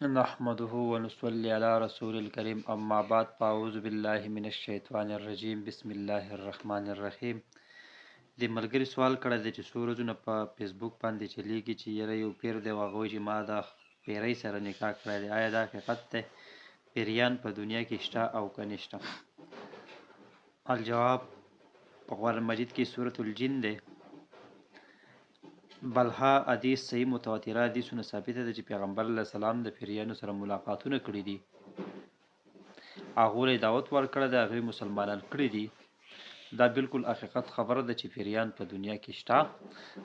نحمده ونصلي على رسول الكريم اما بعد فاعوذ بالله من الشیطان الرجیم بسم الله الرحمن الرحیم. د ملګری سوال کړی دی چې څو ورځونه په فیسبوک باندې چلیږي چې یاره یو پیر دی هغه وایي چې ما د پیرۍ سره نکاح کړی دی، آیا دا حقیقت دی؟ پیریان په دنیا کې شته او که نشته؟ الجواب په قرآن مجید کې سورة الجن دی، بلها حدیث صحیح متواتره حدیثونه ثابته ده چې پیغمبر علیه السلام د پیریانو سره ملاقاتونه کړي دي، هغو له دعوت ورکړی دی، هغوی مسلمانان کړي دي. دا بالکل حقیقت خبره ده چې پیریان په دنیا کې شته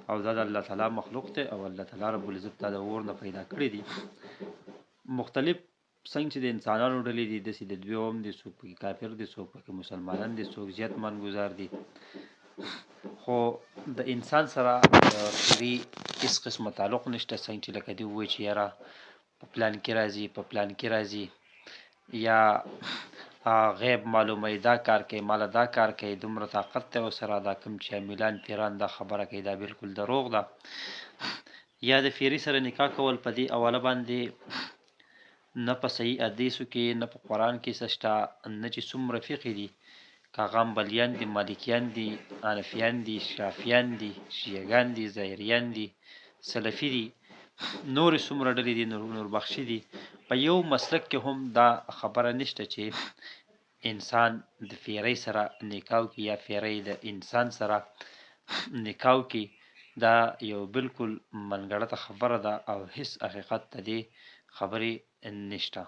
او دا د الله تعالی مخلوق دی او الله تعالی رب العزت دا د اور نه پیدا کړي دي. مختلف څنګه چې د انسانانو ډلې دي داسې د دوی هم دي، څوک پکې کافر دي، څوک پکې مسلمانان دي، څوک زیات منګزار دي. خو د انسان سره پیری هیڅ قسمه تعلق نشته، څنګه چې لکه دوی وایي چې یاره په پلان کې راځي په پلان کې راځي یا غیب معلوموي، دا کار کوي ماله دا کار کوي، دومره طاقت دی ورسره. دا کوم چې امیلان پیران دا خبره کوي دا بالکل دروغ ده. یا د پیري سره نکاح کول په دې حواله باندې نه په صحیح حدیثو کې نه په قرآن کې څه شته، نه چې څومره فقې دي، که هغه حنبلیان دي، مالکیان دي، حنفیان دي، شافیان دي، شیعهګان دي، ظاهریان دي، سلفي دي، نورې څومره ډلې دي، نور بخشي دي، په یو مسلک کې هم دا خبره نشته چې انسان د پیرۍ سره نکاح وکړي یا پیرۍ د انسان سره نکاح وکړي. دا یو بالکل منګړته خبره ده او هیڅ حقیقت د دې خبرې نشته.